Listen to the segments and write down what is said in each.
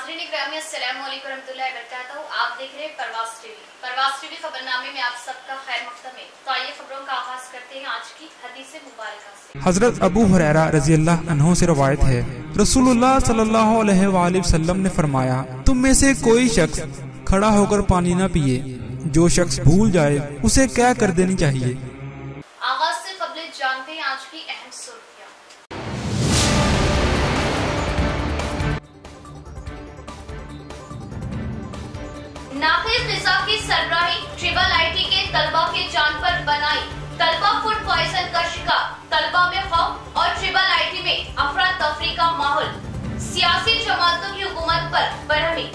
नाज़रीन इकरामी अस्सलाम वालेकुम रहमतुल्लाहि व बरकातहू। आप देख रहे हैं परवास टीवी। परवास टीवी खबरनामे में आप सबका खैर मक़दम है। तो आइए खबरों का आगाज करते हैं आज की हदीस मुबारका से। हजरत अबू हुरैरा रज़ियल्लाहु अन्हु से रवायत है, रसूलुल्लाह सल्लल्लाहु अलैहि वसल्लम ने फरमाया, तुम में से कोई शख्स खड़ा होकर पानी न पिए। जो शख्स भूल जाए उसे क्या कर देनी चाहिए। आगाज से कबले जानते हैं आज की अहम सुर्खियां। नाक़िस ग़िज़ा की सरबराही ट्रिपल आईटी के तलबा के जान पर बनाई। तलबा फूड पॉइजन का शिकार, तलबा में खौफ और ट्रिपल आईटी में अफरा तफरी का माहौल। सियासी जमातों की हुकूमत पर बरहमी।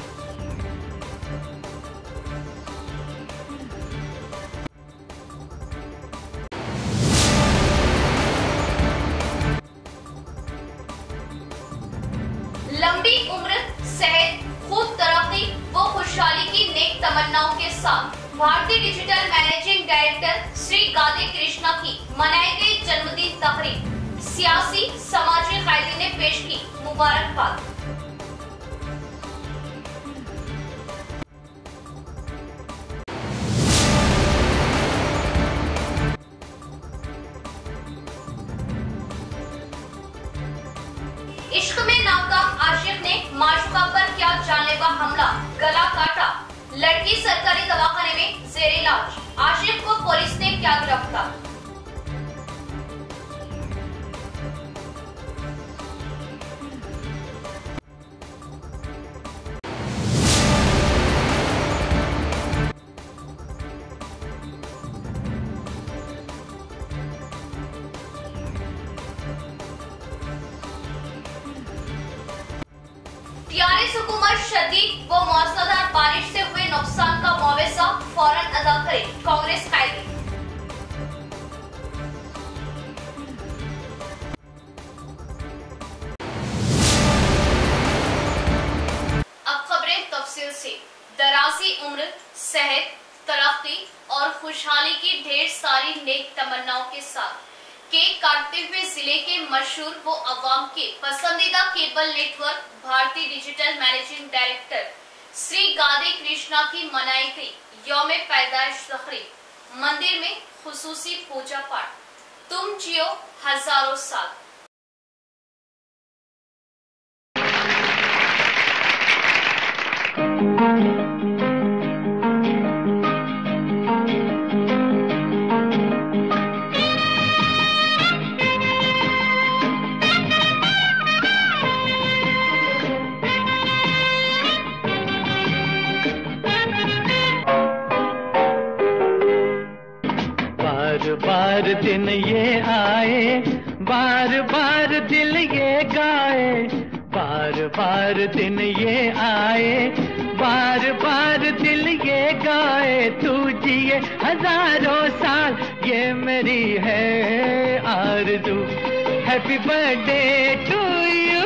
लंबी उम्र, सेहत, खूब तरक्की व खुशहाली की नेक तमन्नाओं के साथ Bharatiya Digital managing director Shri Gade Krishna की मनाई गई जन्मदिन तकरीब। सियासी समाजी कायदे ने पेश की मुबारकबाद। इश्क में नाकाम आशिक ने माशूका पर किया जानलेवा हमला, गला काटा। लड़की सरकारी दवाखाने में जेर इलाज, आशिक को पुलिस ने किया गिरफ्तार। टीआरएस हुकूमत शदीद व मौसलाधार बारिश से हुए नुकसान का मुआवजा फौरन अदा करे, कांग्रेस कायदे। अब खबरें तफसील से। दराजी उम्र, सेहत, तरक्की और खुशहाली की ढेर सारी नेक तमन्नाओं के साथ केक काटते हुए जिले के मशहूर व अवाम के पसंदीदा cable network Bharatiya Digital managing director Shri Gade Krishna की मनाई गई यौम पैदाइश तकरीब। मंदिर में खुसूसी पूजा पाठ। तुम जियो हजारों साल। बार दिन ये आए, बार बार दिल ये गाए। बार बार दिन ये आए, बार बार दिल ये गाए। तू जिए हजारों साल, ये मेरी है आरज़ू। Happy birthday to you.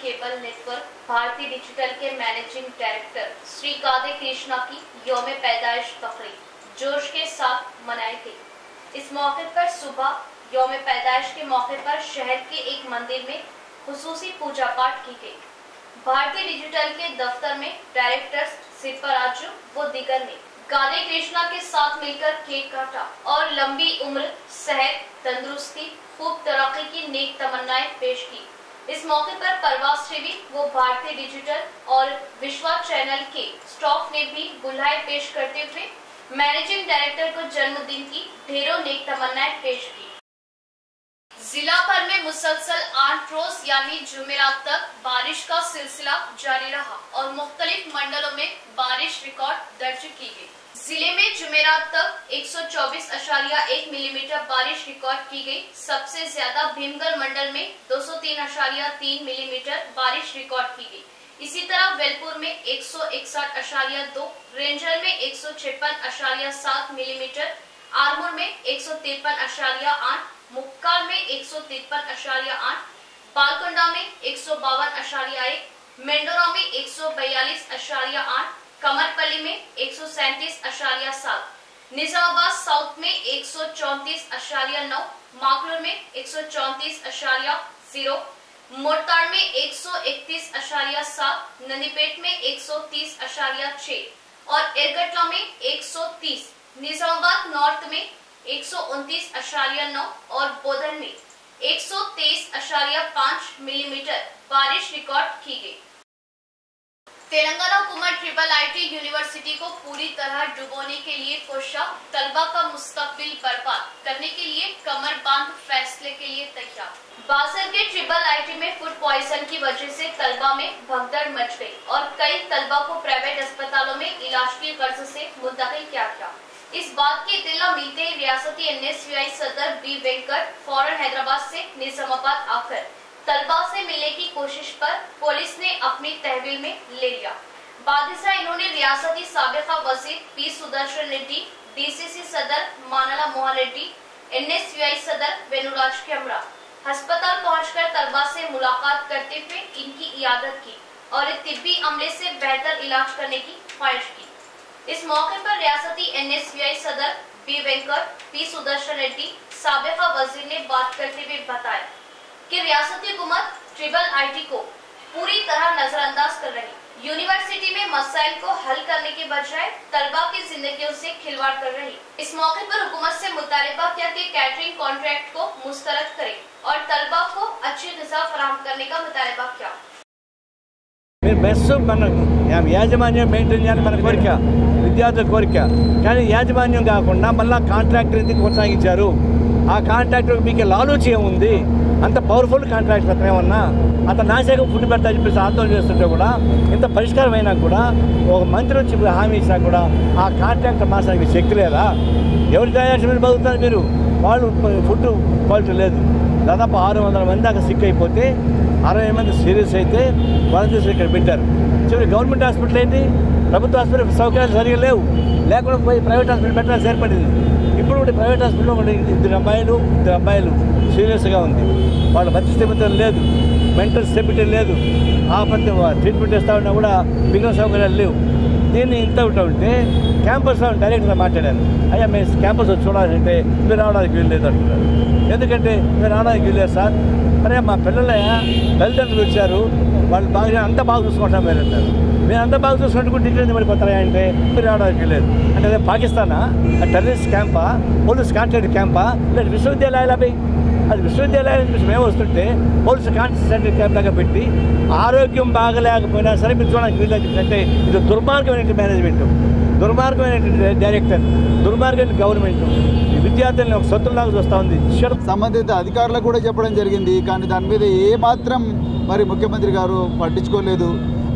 Cable network Bharatiya Digital के मैनेजिंग डायरेक्टर श्री गादे कृष्णा की यौम पैदाइश तकरीब जोश के साथ मनाई गई। इस मौके पर सुबह यौम पैदाइश के मौके पर शहर के एक मंदिर में खुसूसी पूजा पाठ की गई। भारतीय डिजिटल के दफ्तर में डायरेक्टर सिपराजू व दीगर ने गादे कृष्णा के साथ मिलकर केक काटा और लंबी उम्र, सेहत, तंदुरुस्ती, खूब तरक्की की नेक तमन्नाएं पेश की। इस मौके पर परवास टीवी व भारतीय डिजिटल और विश्वा चैनल के स्टाफ ने भी बुलाए पेश करते हुए मैनेजिंग डायरेक्टर को जन्मदिन की ढेरों नेक तमन्नाएं पेश की। जिला भर में मुसलसल 8 रोज यानी जुमेरात तक बारिश का सिलसिला जारी रहा और मुख्तलिफ मंडलों में बारिश रिकॉर्ड दर्ज की गई। जिले में जुमेरात तक 124.1 मिलीमीटर बारिश रिकॉर्ड की गई। सबसे ज्यादा भीमगढ़ मंडल में 203.3 मिलीमीटर बारिश रिकॉर्ड की गई। इसी तरह वेलपुर में 161.2, रेंजर में 156.7 मिलीमीटर, आरमूर में 153.8, मुक्काल में 153.8, बालकोंडा में 152.1, मेंडोरा में 142.8, कमरपल्ली में 137.7, निजामाबाद साउथ में 134.9, माकलूर में 134.0, मोरताड़ में 131.7, नंदीपेट में 130.6 और एरगटला में 130, निजामाबाद नॉर्थ में 129.9 और बोधन में 123.5 मिलीमीटर बारिश रिकॉर्ड की गई। तेलंगाना हुकूमत ट्रिपल आईटी यूनिवर्सिटी को पूरी तरह डुबोने के लिए कोशिश, तलबा का मुस्तकबिल बर्बाद करने के लिए कमर बांध फैसले के लिए तैयार। बासर के ट्रिपल आईटी में फूड पॉइजन की वजह से तलबा में भगदड़ मच गई और कई तलबा को प्राइवेट अस्पतालों में इलाज की गर्ज से मुंतकिल किया गया। इस बात की इत्तला मिलते ही रियासती NSUI सदर बी वेंकट फौरन हैदराबाद से निजामाबाद आकर तलबा से मिलने की कोशिश पर पुलिस ने अपनी तहवील में ले लिया। बादिशा इन्होंने रियासती साबिका वजीर पी सुदर्शन रेड्डी, DCC सदर मानला मोहन रेड्डी, NSUI सदर वेनुराज कैमरा अस्पताल पहुंचकर तलबा से मुलाकात करते हुए इनकी इयादत की और तिब्बी अमले से बेहतर इलाज करने की ख्वाहिश की। इस मौके पर रियासती NSUI सदर बी वेंकट पी सुदर्शन रेड्डी साबिका वजीर ने बात करते हुए बताया कि रियासती हुकूमत ट्रिपल आईटी को पूरी तरह नजरअंदाज कर रही, यूनिवर्सिटी में मसाइल को हल करने के बजाय तलबा की जिंदगियों से खिलवाड़ कर रही। इस मौके पर हुकूमत से मुतालिबा किया कि कैटरिंग कॉन्ट्रैक्ट को मुस्तरद करे और तलबा को अच्छी ग़िज़ा फराहम करने का मुतालिबा किया। మెస్ మనం యాజమాన్యం మెయింటైన్ చేయాలి, మన కోరిక, విద్యార్థుల కోరిక. కానీ యాజమాన్యం కాకుండా మళ్ళీ కాంట్రాక్టర్ ఎందుకు కొనసాగించారు? ఆ కాంట్రాక్టర్ మీకు లాలూచి ఏముంది? అంత పవర్ఫుల్ కాంట్రాక్టర్ అతను ఏమన్నా అతను నాశకం ఫుడ్ పెడతా చెప్పేసి ఆందోళన చేస్తుంటే కూడా ఇంత పరిష్కారం అయినా కూడా ఒక మంత్రి వచ్చి హామీ ఇచ్చినా కూడా ఆ కాంట్రాక్టర్ మార్చడానికి శక్తి లేదా? ఎవరి తయారు మీరు బతుకుతారు మీరు? వాళ్ళు ఫుడ్ క్వాలిటీ లేదు. దాదాపు 600 మంది దాకా సిక్ అయిపోతే 60 మంది సీరియస్ అయితే వాళ్ళని తీసుకు ఇక్కడ పెట్టారు. చివరి గవర్నమెంట్ హాస్పిటల్ ఏంటి? ప్రభుత్వ హాస్పిటల్ సౌకర్యాలు సరిగా లేవు. లేకుండా పోయి ప్రైవేట్ హాస్పిటల్ పెట్టాల్సి ఏర్పడింది. ఇప్పుడు కూడా ప్రైవేట్ హాస్పిటల్లో కూడా 2 అమ్మాయిలు సీరియస్గా ఉంది. వాళ్ళ మంచి స్థితి లేదు, మెంటల్ స్టెబిలిటీ లేదు. ట్రీట్మెంట్ ఇస్తూ ఉన్నా కూడా మిగిలిన సౌకర్యాలు లేవు. దీన్ని ఇంత ఉంటే క్యాంపస్లో డైరెక్ట్గా మాట్లాడాను. అయ్యా మేము క్యాంపస్ వచ్చి చూడాలంటే మీరు రావడానికి వీల్లేదు అంటున్నారు. ఎందుకంటే మీరు రావడానికి వీల్లేదు సార్. అరే మా పిల్లల తల్లిదండ్రులు వచ్చారు, వాళ్ళు బాగా అంత బాగా చూసుకుంటాం మీరు అంటారు. మీరు అంత బాగా చూసుకుంటూ డిగ్రీ పడిపోతారా అంటే మీరు రావడానికి వీల్లేదు అంటే అదే పాకిస్తానా? టెర్రరిస్ట్ క్యాంపా? పోలీస్ కాంట్రాక్ట్ క్యాంపా? లేదా విశ్వవిద్యాలయాలపై అది విశ్వవిద్యాలయాల నుంచి మేము వస్తుంటే పోలీసు కాన్సన్ట్రేట్ క్యాంప్ లాగా పెట్టి ఆరోగ్యం బాగలేకపోయినా సరే మీరు చూడడానికి వీళ్ళకి అంటే ఇది దుర్మార్గమైన మేనేజ్మెంట్, దుర్మార్గమైన డైరెక్టర్, దుర్మార్గమైన గవర్నమెంట్ విద్యార్థులను ఒక సొత్తులాగా చూస్తూ ఉంది. సంబంధిత అధికారులకు కూడా చెప్పడం జరిగింది, కానీ దాని మీద ఏమాత్రం మరి ముఖ్యమంత్రి గారు పట్టించుకోలేదు.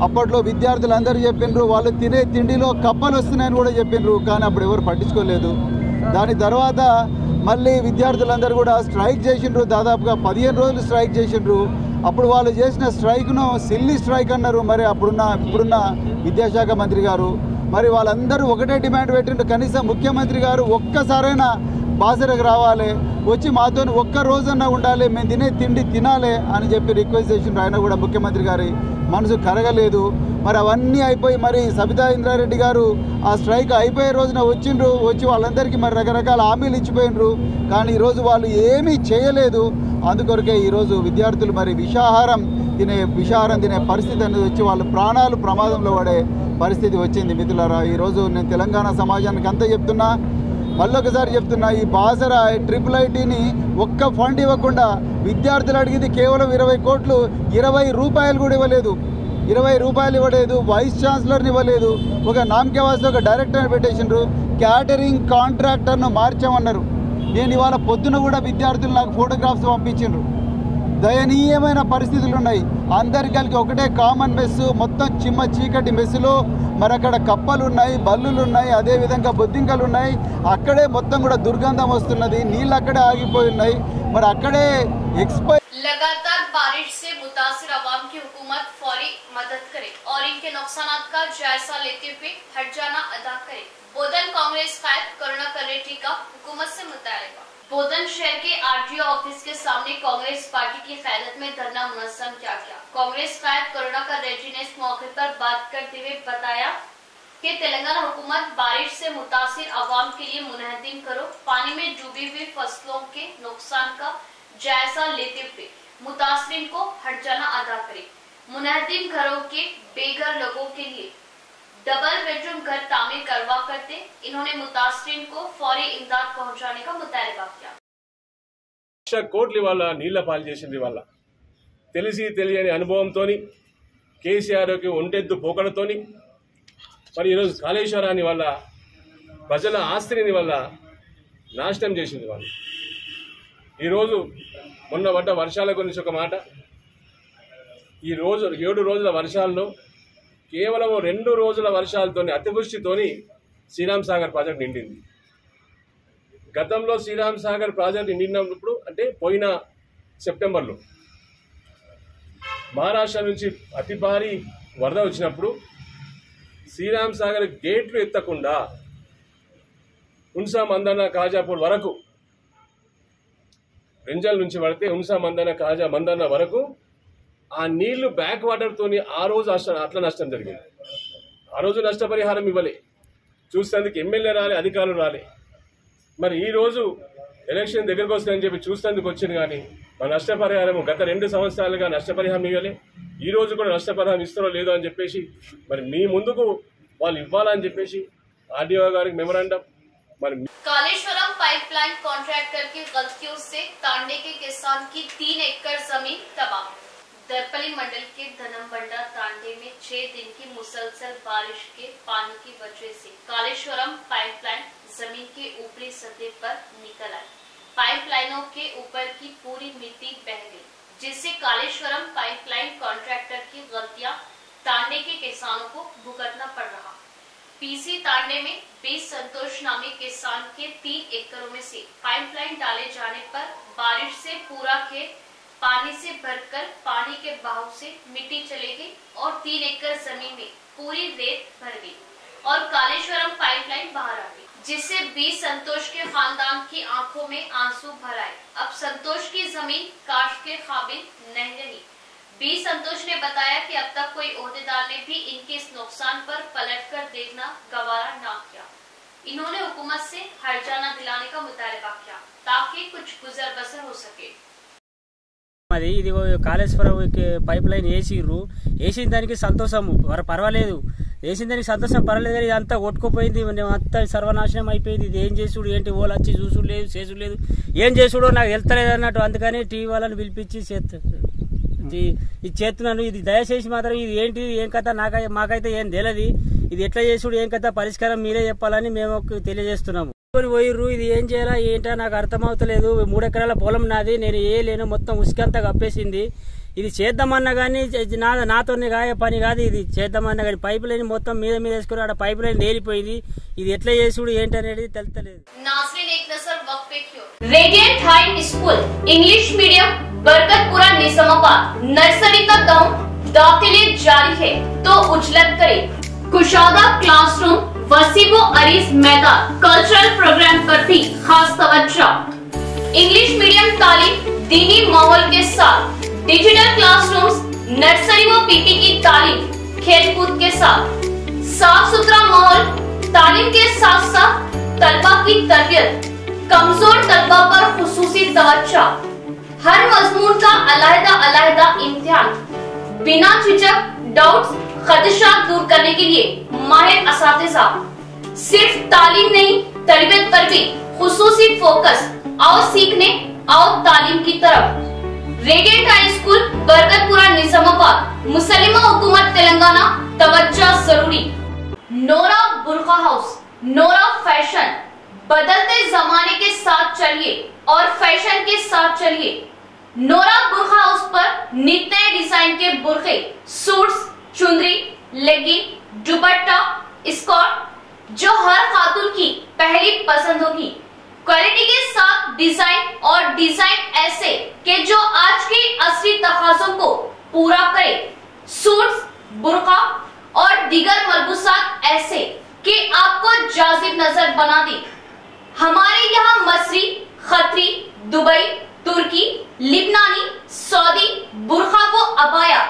అప్పట్లో విద్యార్థులందరూ చెప్పిండ్రు వాళ్ళు తినే తిండిలో కప్పలు వస్తున్నాయని కూడా చెప్పిండ్రు, కానీ అప్పుడు ఎవరు పట్టించుకోలేదు. దాని తర్వాత మళ్ళీ విద్యార్థులందరూ కూడా స్ట్రైక్ చేసిండ్రు. దాదాపుగా 15 రోజులు స్ట్రైక్ చేసిండ్రు. అప్పుడు వాళ్ళు చేసిన స్ట్రైక్ను సిల్లీ స్ట్రైక్ అన్నారు. మరి ఇప్పుడున్న విద్యాశాఖ మంత్రి గారు మరి వాళ్ళందరూ ఒకటే డిమాండ్ పెట్టిండ్రు, కనీసం ముఖ్యమంత్రి గారు ఒక్కసారైనా బాసరకు రావాలి, వచ్చి మాతో ఒక్క రోజన్నా ఉండాలి, మేము తినే తిండి తినాలి అని చెప్పి రిక్వెస్ట్ చేసిండ్రు. ఆయన కూడా ముఖ్యమంత్రి గారి మనసు కరగలేదు. మరి అవన్నీ అయిపోయి మరి సబితా ఇంద్రారెడ్డి గారు ఆ స్ట్రైక్ అయిపోయే రోజున వచ్చిండ్రు. వచ్చి వాళ్ళందరికీ మరి రకరకాల హామీలు ఇచ్చిపోయినరు, కానీ ఈరోజు వాళ్ళు ఏమీ చేయలేదు. అందుకొరకే ఈరోజు విద్యార్థులు మరి విషాహారం తినే పరిస్థితి అనేది వచ్చి వాళ్ళ ప్రాణాలు ప్రమాదంలో పడే పరిస్థితి వచ్చింది. మిత్రులారా, ఈరోజు నేను తెలంగాణ సమాజానికి అంతా చెప్తున్నా, మళ్ళొకసారి చెప్తున్నా, ఈ బాసర ట్రిపుల్ ఐటీని ఒక్క ఫండ్ ఇవ్వకుండా విద్యార్థులు అడిగింది కేవలం 20 కోట్లు, 20 రూపాయలు కూడా ఇవ్వలేదు. 20 రూపాయలు ఇవ్వలేదు. వైస్ ఛాన్సలర్ని ఇవ్వలేదు. ఒక నామకే వాస్తే ఒక డైరెక్టర్ని పెట్టేసిండ్రు. క్యాటరింగ్ కాంట్రాక్టర్ను మార్చామన్నారు. నేను ఇవాళ పొద్దున కూడా విద్యార్థులు నాకు ఫోటోగ్రాఫ్స్ పంపించిండ్రు. దయనీయమైన పరిస్థితులు ఉన్నాయి. అందరికి కలిగి ఒకటే కామన్ మెస్సు, మొత్తం చిమ్మ చీకటి మెస్సులో మరి అక్కడ కప్పలు ఉన్నాయి, బల్లులు ఉన్నాయి, అదేవిధంగా బొద్దింకలు ఉన్నాయి. అక్కడే మొత్తం కూడా దుర్గంధం వస్తున్నది, నీళ్ళు అక్కడే ఆగిపోయి ఉన్నాయి. మరి అక్కడే एक्सपायर। लगातार बारिश से मुतासिर अवाम की हुकूमत फौरी मदद करे और इनके नुकसानात का जायजा लेते हुए हट जाना अदा करे। बोधन कांग्रेस कायद करुणा करेठी का हुकूमत से मुतालबा। बोधन शहर के आरटीओ ऑफिस के सामने कांग्रेस पार्टी की क़यादत में धरना मुनज़्ज़म किया गया। कांग्रेस कायद करुणा करेठी ने इस मौके पर बात करते हुए बताया कि तेलंगाना हुकूमत बारिश से मुतासिर अवाम के लिए मुनहदिम करो, पानी में डूबी हुई फसलों के नुकसान का जायजा लेते हुए मुतासरीन को हट जाना अदा करे। मुनहदिम घरों के बेघर लोगों के लिए डबल बेडरूम घर तामीर करवा करते इन्होंने मुतासरीन को फौरी इमदाद पहुंचाने का मुतालबा किया। కోట్ల వాళ్ళ నీళ్ల పాలు చేసింది వాళ్ళ తెలిసి తెలియని అనుభవంతోని కేసీఆర్కి ఒంటెద్దు పోకడతోని మరి ఈరోజు కాళేశ్వరాన్ని వల్ల ప్రజల ఆస్తిని వల్ల నాశనం చేసింది వాళ్ళు. ఈరోజు మొన్న పడ్డ వర్షాల గురించి ఒక మాట. ఈ రోజు 7 రోజుల వర్షాల్లో కేవలం 2 రోజుల వర్షాలతోని అతివృష్టితోని శ్రీరామ్ సాగర్ ప్రాజెక్ట్ నిండింది. గతంలో శ్రీరామ్ సాగర్ ప్రాజెక్ట్ నిండినప్పుడు అంటే పోయిన సెప్టెంబర్లో మహారాష్ట్ర నుంచి అతి భారీ వరద వచ్చినప్పుడు శ్రీరామ్ సాగర్ గేట్లు ఎత్తకుండా ఉన్సా మందన కాజాపూర్ వరకు రెంజల్ నుంచి పడితే ఉన్సా మందన కాజా మందన వరకు ఆ నీళ్లు బ్యాక్ వాటర్తోని ఆ రోజు అట్లా నష్టం జరిగింది. ఆ రోజు నష్టపరిహారం ఇవ్వలే, చూసేందుకు ఎమ్మెల్యే రాలే, అధికారులు రాలే. మరి ఈరోజు ఎలక్షన్ దగ్గరకు వస్తుందని చెప్పి చూసేందుకు వచ్చింది, కానీ మన నష్టపరిహారం గత 2 సంవత్సరాలుగా నష్టపరిహారం ఇవ్వలే. ఈ రోజు కూడా నష్టపరిహారం ఇస్తారో లేదో అని చెప్పేసి మరి మీ ముందుకు వాళ్ళు ఇవ్వాలని చెప్పేసి ఆర్డీఓ గారికి మెమోరాండం. మరి कालेश्वरम पाइपलाइन कॉन्ट्रैक्टर की गलतियों से तांडे के किसान की 3 एकड़ जमीन तबाह। दरपली मंडल के धनमबंडा तांडे में 6 दिन की मुसलसल बारिश के पानी की वजह से कालेश्वरम पाइपलाइन जमीन के ऊपरी सतह पर निकल आई। पाइपलाइनों के ऊपर की पूरी मिट्टी बह गई, जिससे कालेश्वरम पाइपलाइन कॉन्ट्रैक्टर की गलतियां तांडे के किसानों को भुगतना पड़ रहा। पीसी तांडे में 20 संतोष नामी किसान के 3 एकड़ों में से पाइपलाइन डाले जाने पर बारिश से पूरा खेत पानी से भरकर पानी के बहाव से मिट्टी चली गई और 3 एकड़ जमीन में पूरी रेत भर गई और कालेश्वरम पाइपलाइन बाहर आ गई, जिससे 20 संतोष के खानदान की आंखों में आंसू भर आए। अब संतोष की जमीन काश के काबिल नहीं रही। 20 संतोष ने बताया कि अब तक कोई ओहदेदार ने भी इनके इस नुकसान पर पलटकर देखना गवारा न किया। इन्होंने हुकूमत से हर्जाना दिलाने का मुतालबा किया ताकि कुछ गुजर बसर हो सके। అది ఇది కాళేశ్వరం పైప్ లైన్ వేసిన దానికి సంతోషము పర్వాలేదు, వేసిన దానికి సంతోషం పర్వాలేదు, కానీ ఇదంతా కొట్టుకుపోయింది, అంతా సర్వనాశనం అయిపోయింది. ఇది ఏం చేసుడు ఏంటి, ఓళ్ళు వచ్చి చూసుడు లేదు, చేసుడు లేదు, ఏం చేసుడో నాకు వెళ్తలేదు అన్నట్టు. అందుకని టీవీ వాళ్ళని పిలిపించి ఇది చేస్తున్నాను. ఇది దయచేసి మాత్రం ఇది ఏంటి ఏం కథ మాకైతే ఏం తెలియదు. ఇది ఎట్లా చేసుడు ఏం కథ పరిష్కారం మీరే చెప్పాలని మేము తెలియజేస్తున్నాము. పోయిర్రు, ఇది ఏం చేయాలా ఏంటో నాకు అర్థమవుతలేదు. 3 ఎకరాల పొలం నాది, నేను ఏ లేను, మొత్తం ఉసుకంతా కప్పేసింది. ఇది చేద్దామన్నా కానీ నాతోనే కాయ పని కాదు. ఇది చేద్దామన్నా కానీ పైప్ లైన్ మొత్తం మీద వేసుకుని ఆడ పైప్ లైన్ తేలిపోయింది. ఇది ఎట్లా చేసుడు ఏంటి అనేది తెలుస్తలేదు. Radiant high school English medium Barkatpura Nizamabad nursery का दाखिले जारी है, तो उजलत करे। कुशादा क्लासरूम, वसीबो अरीज मैदान, कल्चरल प्रोग्राम पर भी खास तवज्जो। इंग्लिश मीडियम तालीम दीनी माहौल के साथ, डिजिटल क्लासरूम्स, नर्सरी व पीपी की तालीम खेलकूद के साथ, साफ सुथरा माहौल, तालीम के साथ साथ तलबा की तरबियत, कमजोर तलबा पर खुसूसी तवज्जो, हर मजमून का अलग-अलग इम्तिहान, बिना झिझक डाउट्स खदशात दूर करने के लिए माहिर असातिज़ा। सिर्फ तालीम नहीं, तरबियत पर भी खुसूसी फोकस। आओ सीखने, आओ तालीम की तरफ। Radiant high school Barkatpura Nizamabad, मुसलिमा हुकूमत तेलंगाना, तवज्जो जरूरी। नोरा बुर्का हाउस, नोरा फैशन, बदलते जमाने के साथ चलिए और फैशन के साथ चलिए। नोरा बुरखा हाउस पर नित नए डिजाइन के बुरखे, सूट्स, चुंदरी, लेगिंग, दुपट्टा, स्कर्ट जो हर खातून की पहली पसंद होगी। क्वालिटी के साथ डिजाइन और डिजाइन ऐसे कि जो आज के असली तकाज़ों को पूरा करे। सूट्स, बुरखा और दीगर मलबूसात ऐसे कि आपको जाजिब नजर बना दे। हमारे यहाँ मसरी, खतरी, दुबई, तुर्की, लिबनानी, सऊदी बुरखा व अबाया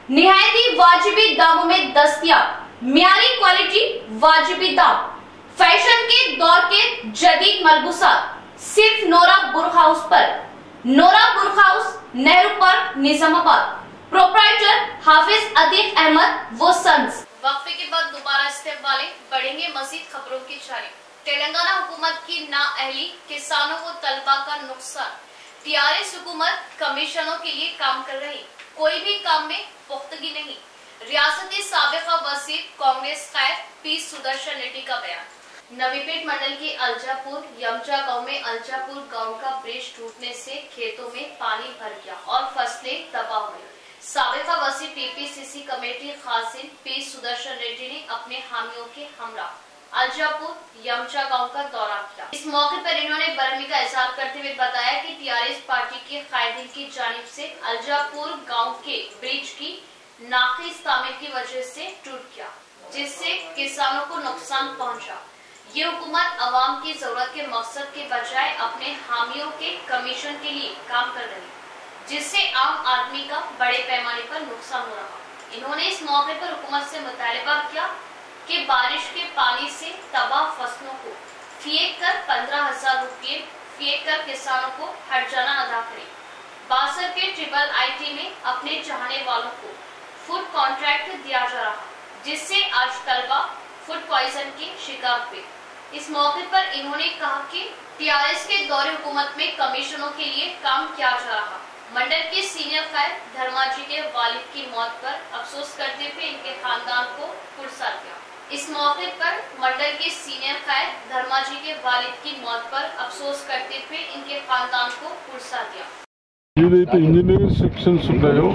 निहायती वाजिबी दामों में दस्तयाब। म्यारी क्वालिटी, वाजिबी दाम, फैशन के दौर के जदीद मलबूसात सिर्फ नोरा बुरखा हाउस पर। नोरा बुरखा house, Nehru park, Nizamabad. Proprietor Hafiz Atiq Ahmed व सन्स। वक्फे के बाद दोबारा स्टेप वाले बढ़ेंगे मजीद खबरों की जानिब। तेलंगाना हुकूमत की नाअहली, किसानों व तलबा का नुकसान। टीआरएस हुकूमत कमीशनों के लिए काम कर रही, कोई भी काम में पुख्तगी नहीं। रियासती साबिका वज़ीर कांग्रेस खैर पी सुदर्शन रेड्डी का बयान। नवीपेट मंडल के अलजापुर यमचा गांव में अलजापुर गांव का ब्रिज टूटने से खेतों में पानी भर गया और फसलें तबाह हुई। साबिका वज़ीर टीपीसीसी कमेटी खासिन पी सुदर्शन रेड्डी ने अपने हामियों के हमरा अलजापुर यमचा गांव का दौरा किया। इस मौके पर इन्होंने बरहमी का इजहार करते हुए बताया कि टीआरएस पार्टी के कायदीन की जानिब से अलजापुर गांव के ब्रिज की नाक़िस तामीर की वजह से टूट गया, जिससे किसानों को नुकसान पहुंचा। ये हुकूमत अवाम की जरूरत के मकसद के बजाय अपने हामियों के कमीशन के लिए काम कर रही, जिससे आम आदमी का बड़े पैमाने पर नुकसान हो रहा। इन्होंने इस मौके पर हुकूमत से मुतालबा किया कि बारिश के पानी से तबाह फसलों को फेंक कर 15,000 रुपये फेंक कर किसानों को हर्जाना अदा करे। बासर के ट्रिपल आईटी में अपने चाहने वालों को फूड कॉन्ट्रैक्ट दिया जा रहा, जिससे आज तलबा फूड पॉइजन के शिकार हुए। इस मौके पर इन्होंने कहा कि टीआरएस के दौरे हुकूमत में कमीशनों के लिए काम किया जा रहा। मंडल के सीनियर खैर धर्मा जी के वालिद की मौत पर अफसोस करते हुए इनके खानदान को पुरस्कार दिया। इस मौके पर मंडल के सीनियर खैर धर्मा जी के वालिद की मौत पर अफसोस करते हुए इनके खानदान को पुरस्कार दिया। ఏదైతే ఇంజనీర్ సెక్షన్స్ ఉన్నాయో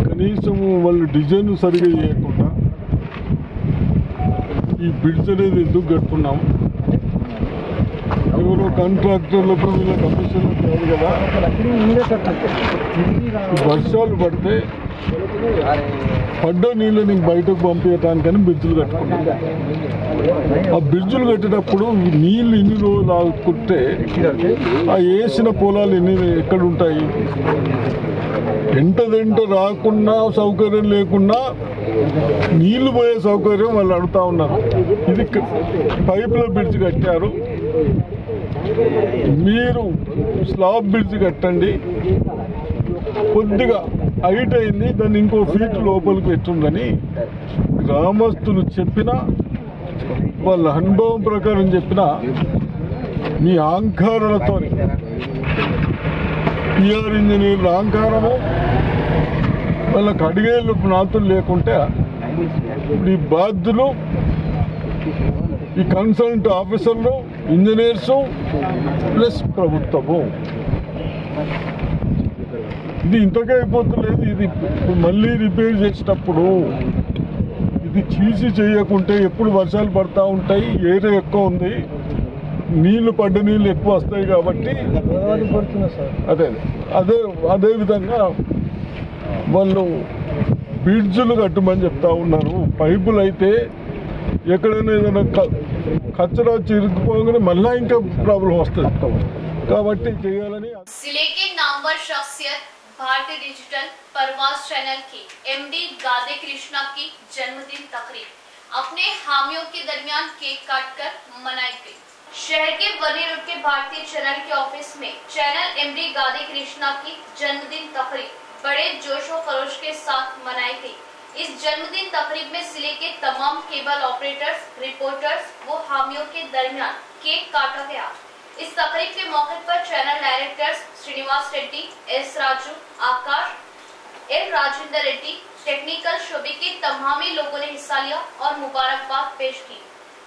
కనీసం వాళ్ళు డిజైన్ సరిగా చేయకుండా ఈ బిడ్స్ అనేది ఎందుకు కడుతున్నాం? ఎవరో కాంట్రాక్టర్లకు వీళ్ళ కమిషన్ కాదు కదా, వర్షాలు పడితే పడ్డ నీళ్ళని బయటకు పంపించడానికని బ్రిడ్జులు కట్టుకున్నాం. ఆ బ్రిడ్జులు కట్టేటప్పుడు నీళ్ళు ఇన్ని రోజులు ఆగుకుంటే ఆ వేసిన పొలాలు ఎక్కడ ఉంటాయి? ఎంటదంట రాకుండా సౌకర్యం లేకుండా నీళ్లు పోయే సౌకర్యం వాళ్ళు అడుగుతా ఉన్నారు. ఇది పైపుల బ్రిడ్జ్ కట్టారు, మీరు స్లాబ్ బ్రిడ్జ్ కట్టండి, కొద్దిగా హైట్ అయింది, దాన్ని ఇంకో ఫీట్ లోపలికి పెట్టుందని గ్రామస్తులు చెప్పినా, వాళ్ళ అనుభవం ప్రకారం చెప్పినా మీ అహంకారాలతో పిఆర్ ఇంజనీర్ల అహంకారము వాళ్ళకి అడిగేళ్ళు నాతులు లేకుంటే ఇప్పుడు ఈ బాధ్యులు, ఈ కన్సల్ట్ ఆఫీసర్లు, ఇంజనీర్సు ప్లస్ ప్రభుత్వము ఇది ఇంతకే అయిపోతలేదు. ఇది మళ్ళీ రిపేర్ చేసేటప్పుడు ఇది చీసి చేయకుంటే ఎప్పుడు వర్షాలు పడతా ఉంటాయి, ఏరియా ఎక్కువ ఉంది, నీళ్లు పడ్డ నీళ్ళు ఎక్కువ వస్తాయి కాబట్టి అదే అదే అదే విధంగా వాళ్ళు బ్రిడ్జులు కట్టమని చెప్తా ఉన్నారు. పైపులు అయితే ఎక్కడైనా ఏదైనా కచ్చరా చిరుకుపోగానే మళ్ళీ ఇంకా ప్రాబ్లం వస్తుంది కాబట్టి చేయాలని. जिले के नामवर शख्सियत भारतीय डिजिटल परवाज चैनल की एमडी गादे कृष्णा की जन्मदिन तकरीब अपने हामियों के दरमियान केक काटकर मनाई गई। शहर के वर्ली रोड के भारतीय चैनल के ऑफिस में चैनल एमडी गादे कृष्णा की जन्मदिन तकरीब बड़े जोश व खरोश के साथ मनाई गई। इस जन्मदिन तकरीब में जिले के तमाम केबल ऑपरेटर्स, रिपोर्टर्स व हामियों के दरमियान केक काटा गया। इस तकरीब के मौके पर channel directors Srinivas Reddy, S Raju, Akash, M Rajendra Reddy, technical शोबे के तमामी लोगों ने हिस्सा लिया और मुबारकबाद पेश की।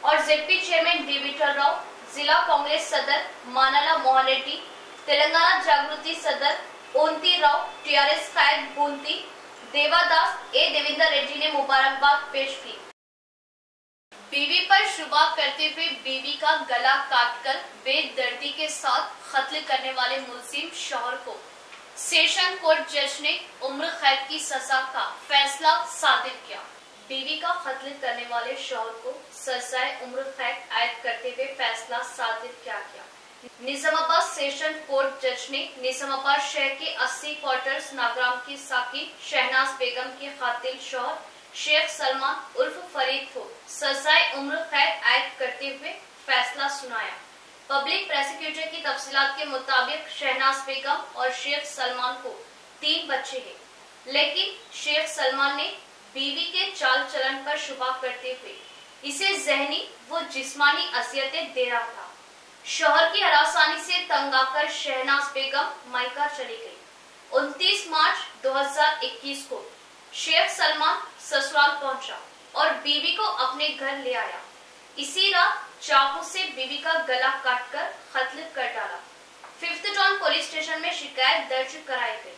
और ZP chairman D Vithal Rao, जिला कांग्रेस सदर मानाला मोहन रेड्डी, तेलंगाना जागृति सदर ओंती राव, टीआरएस कायद बूंती देवादास ए देवेंद्र रेड्डी ने मुबारकबाद पेश की। बीवी पर शुबा करते हुए बीवी का गला काटकर बेदर्दी के साथ कत्ल करने वाले मुलजिम शौहर को सेशन कोर्ट जज ने उम्र कैद की सजा का फैसला सादिर किया। बीवी का कत्ल करने वाले शौहर को सजाए उम्र कैद आयद करते हुए फैसला सादिर किया गया। निजामाबाद सेशन कोर्ट जज ने निजामाबाद शहर के 80 क्वार्टर्स नागराम की साकिन शहनाज बेगम के कातिल शौहर शेख सलमान उर्फ फरीद को सजाए उम्र कैद आयद करते हुए फैसला सुनाया। पब्लिक प्रोसिक्यूटर की तफसीलात के मुताबिक शहनाज बेगम और शेख सलमान को 3 बच्चे हैं, लेकिन शेख सलमान ने बीवी के चाल चलन पर शुबा करते हुए इसे जहनी व जिस्मानी अजियतें दे रहा था। शौहर की हरासानी से तंग आकर शहनाज बेगम मायका चली गई। 29 मार्च 2021 को शेख सलमान ससुराल पहुंचा और बीवी को अपने घर ले आया। इसी रात चाकू से बीवी का गला काटकर कत्ल कर डाला। 5th टाउन पुलिस स्टेशन में शिकायत दर्ज कराई गई।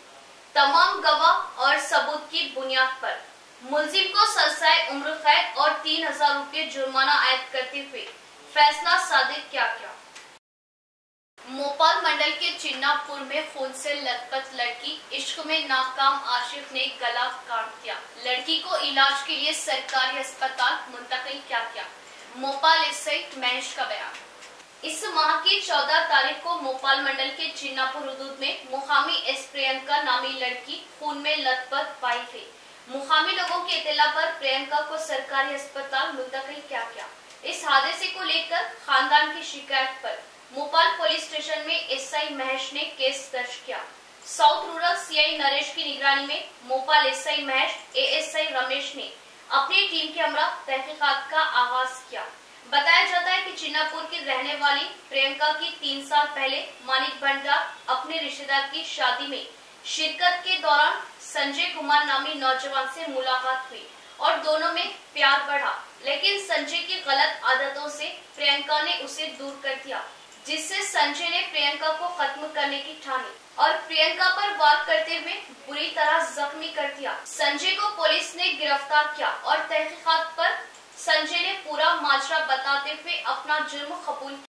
तमाम गवाह और सबूत की बुनियाद पर मुलजिम को सजाए उम्र कैद और 3000 रुपये जुर्माना आयद करते हुए फैसला सादिर किया गया। मोपाल मंडल के चिन्नापुर में खून से लथपथ लड़की इश्क में नाकाम आशिक ने गला काट दिया। लड़की को इलाज के लिए सरकारी अस्पताल मुंतकिल किया गया। मोपाल एसआई महेश का बयान। इस माह की 14 तारीख को मोपाल मंडल के चिन्नापुर हुदूद में मुकामी एस प्रियंका नामी लड़की खून में लथपथ पाई गई। मुकामी लोगों की इत्तला पर प्रियंका को सरकारी अस्पताल मुंतकिल किया गया। इस हादसे को लेकर खानदान की शिकायत पर मोपाल पुलिस स्टेशन में एसआई महेश ने केस दर्ज किया। साउथ रूरल सीआई नरेश की निगरानी में मोपाल एसआई महेश, एएसआई रमेश ने अपनी टीम के हमरा तहकीकात का आगाज किया। बताया जाता है कि चिन्नापुर की रहने वाली प्रियंका की 3 साल पहले मानिक भंडार अपने रिश्तेदार की शादी में शिरकत के दौरान संजय कुमार नामी नौजवान से मुलाकात हुई और दोनों में प्यार बढ़ा, लेकिन संजय की गलत आदतों से प्रियंका ने उसे दूर कर दिया, जिससे संजय ने प्रियंका को खत्म करने की ठानी और प्रियंका पर वार करते हुए बुरी तरह जख्मी कर दिया। संजय को पुलिस ने गिरफ्तार किया और तहकीकात पर संजय ने पूरा माजरा बताते हुए अपना जुर्म कबूल किया।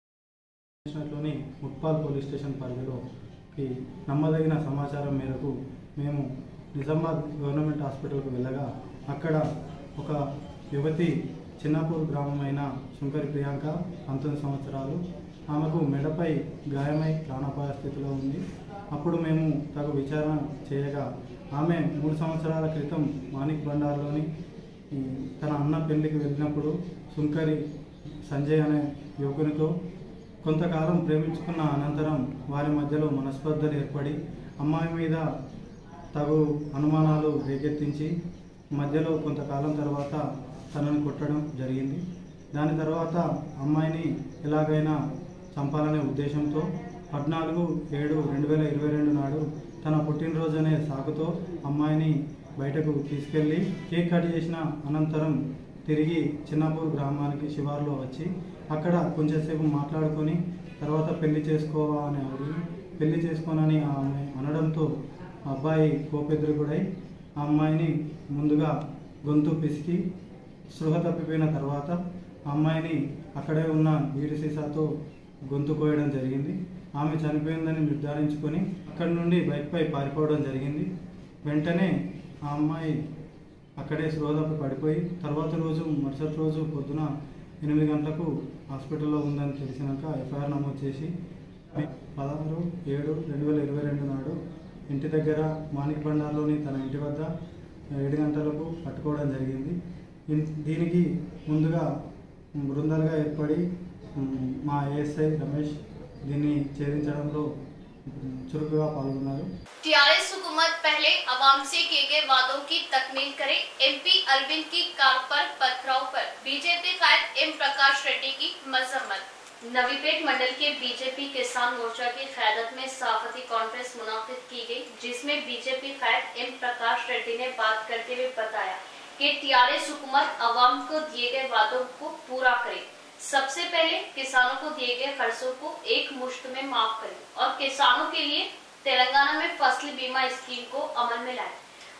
ముప్పాల్ పోలీస్ స్టేషన్ పరిధిలో నమ్మదగిన సమాచారం మేరకు మేము నిజామాబాద్ గవర్నమెంట్ హాస్పిటల్కు వెళ్ళగా అక్కడ ఒక యువతి చిన్నాపూర్ గ్రామమైన శంకరి ప్రియాంక 19 సంవత్సరాలు, ఆమెకు మెడపై గాయమై ప్రాణాపాయ స్థితిలో ఉంది. అప్పుడు మేము తగు విచారణ చేయగా ఆమె 3 సంవత్సరాల క్రితం మానిక్ బండార్లోని తన అన్న పెళ్లికి వెళ్ళినప్పుడు శంకరి సంజయ్ అనే యువకునితో కొంతకాలం ప్రేమించుకున్న అనంతరం వారి మధ్యలో మనస్పర్ధలు ఏర్పడి అమ్మాయి మీద తగు అనుమానాలు రేకెత్తించి మధ్యలో కొంతకాలం తర్వాత తనను కొట్టడం జరిగింది. దాని తర్వాత అమ్మాయిని ఎలాగైనా చంపాలనే ఉద్దేశంతో 14/7/2022 నాడు తన పుట్టినరోజు అనే సాకుతో అమ్మాయిని బయటకు తీసుకెళ్ళి కేక్ కట్ చేసిన అనంతరం తిరిగి చిన్నాపూర్ గ్రామానికి శివార్లో వచ్చి అక్కడ కొంచెంసేపు మాట్లాడుకొని తర్వాత పెళ్లి చేసుకోవా అని అడిగి పెళ్లి చేసుకోనని ఆమె అనడంతో అబ్బాయి కోపెద్దుగుడై ఆ అమ్మాయిని ముందుగా గొంతు పిసికి స్పృహ తప్పిపోయిన తర్వాత అమ్మాయిని అక్కడే ఉన్న బీడి సీసాతో గొంతు కోయడం జరిగింది. ఆమె చనిపోయిందని నిర్ధారించుకొని అక్కడి నుండి బైక్పై పారిపోవడం జరిగింది. వెంటనే ఆ అమ్మాయి అక్కడే స్పృహ తప్పి పడిపోయి తర్వాత రోజు మరుసటి రోజు పొద్దున 8 గంటలకు హాస్పిటల్లో ఉందని తెలిసినాక ఎఫ్ఐఆర్ నమోదు చేసి 16/7/2022 నాడు ఇంటి దగ్గర మానిక్ బండార్లోని తన ఇంటి వద్ద 7 గంటలకు పట్టుకోవడం జరిగింది. దీనికి ముందుగా బృందాలుగా ఏర్పడి మా ఏఎస్ఐ రమేష్ దీన్ని ఛేదించడంలో చురుకుగా పాల్గొన్నారు. टीआरएस हुकूमत पहले अवाम से किए गए वादों की तकमील करे। एमपी अरविंद की कार पर पथराव पर बीजेपी कायद एम प्रकाश रेड्डी की मजम्मत। नवीपेट मंडल के बीजेपी किसान मोर्चा की क़यादत में सहाफ़ती कॉन्फ्रेंस मुनाकिद की गई, जिसमें बीजेपी क़ायद एम प्रकाश रेड्डी ने बात करते हुए बताया कि टीआरएस हुकूमत अवाम को दिए गए वादों को पूरा करे। सबसे पहले किसानों को दिए गए कर्जों को एक मुश्त में माफ करे और किसानों के लिए तेलंगाना में फसल बीमा स्कीम को अमल में लाए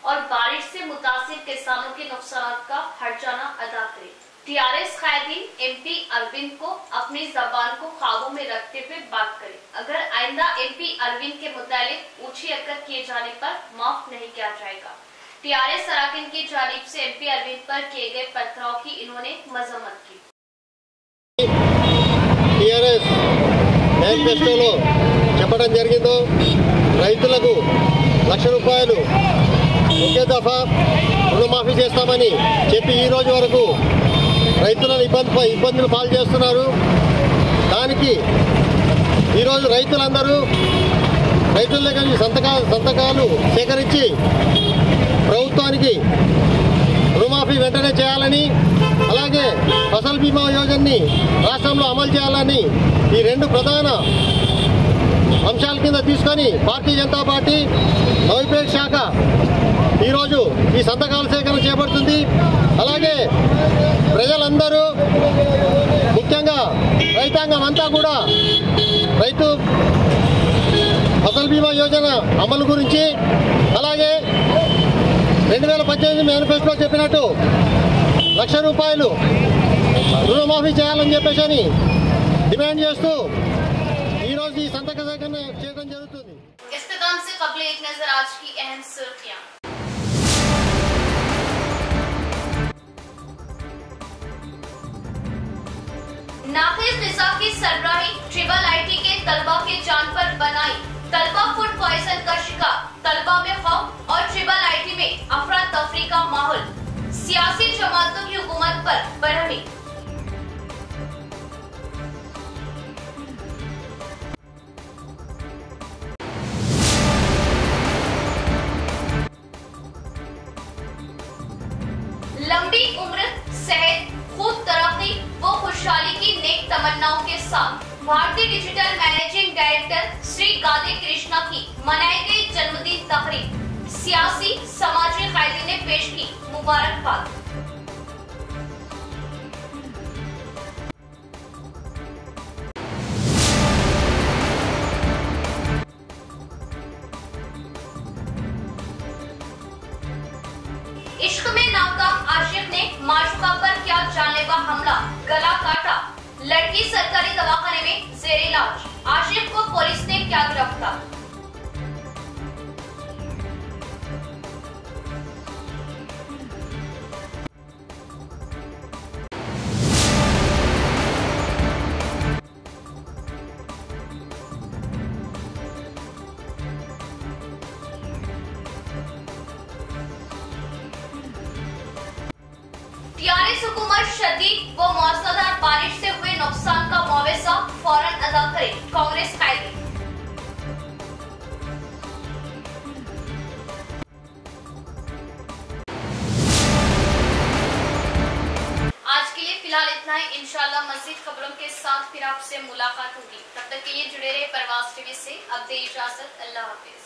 और बारिश से मुतासिर किसानों के नुकसान का हर्जाना अदा करे। टीआरएस कायदीन एमपी अरविंद को अपनी जबान को काबू में रखते हुए बात करे। अगर आइंदा एमपी अरविंद के मुतालिक ऊंची हरकत किए जाने पर माफ नहीं किया जाएगा। टीआरएस अरकान की जानिब से एमपी अरविंद पर किए गए पथराव की इन्होंने मजम्मत की। टीआरएस మేనిఫెస్టోలో చెప్పడం జరిగిందో రైతులకు ₹1,00,000 ఒకే దఫా రుణమాఫీ చేస్తామని చెప్పి ఈ రోజు వరకు రైతులను ఇబ్బందులు పాలు చేస్తున్నారు। దానికి ఈరోజు రైతులందరూ రైతుల దగ్గర నుంచి సంతకాలు సేకరించి ప్రభుత్వానికి రుణమాఫీ వెంటనే చేయాలని, అలాగే ఫసల్ బీమా యోజనని రాష్ట్రంలో అమలు చేయాలని ఈ రెండు ప్రధాన అంశాల కింద తీసుకొని భారతీయ జనతా పార్టీ నవీపేట్ శాఖ ఈరోజు ఈ సంతకాల సేకరణ చేపడుతుంది। అలాగే ప్రజలందరూ ముఖ్యంగా రైతాంగం అంతా కూడా రైతు ఫసల్ బీమా యోజన అమలు గురించి, అలాగే 2018 మేనిఫెస్టోలో చెప్పినట్టు ₹1,00,000 రుణమాఫీ చేయాలని చెప్పేసి డిమాండ్ చేస్తూ ఈ రోజు ఈ సంతక సేకరణ చేయడం జరుగుతుంది। इख्तिताम से कबल एक नजर आज की अहम सुर्खियां। नाफिज निसाब की सरबराही ट्रिपल आईटी के तलबा के जान पर बनाई, तलबा फूड पॉइजन का शिकार, तलबा में खौफ और ट्रिपल आईटी में अफरा तफरी का माहौल, सियासी जमातों की हुकूमत पर बरहमी। लंबी उम्र, सेहत, खूब तरक्की व खुशहाली की नेक तमन्नाओं के साथ Bharatiya Digital managing director Shri Gade Krishna की मनाई गई जन्मदिन तकरीब, सियासी समाजी कायदे ने पेश की मुबारकबाद। इश्क में नाकाम आशिक ने माशूका पर किया जानलेवा हमला, गला काटा, लड़की सरकारी दवाखाने में जेर इलाज, आशिक को पुलिस ने किया गिरफ्तार। टीआरएस हुकूमत शदीद व मौसलाधार बारिश से हुए नुकसान का मुआवजा फौरन अदा करे, कांग्रेस कायदे। आज के लिए फिलहाल इतना ही। इंशाल्लाह मज़ीद खबरों के साथ फिर आपसे मुलाकात होगी। तब तक के लिए जुड़े रहे परवाज़ टीवी से। अब दे इजाजत। अल्लाह हाफिज।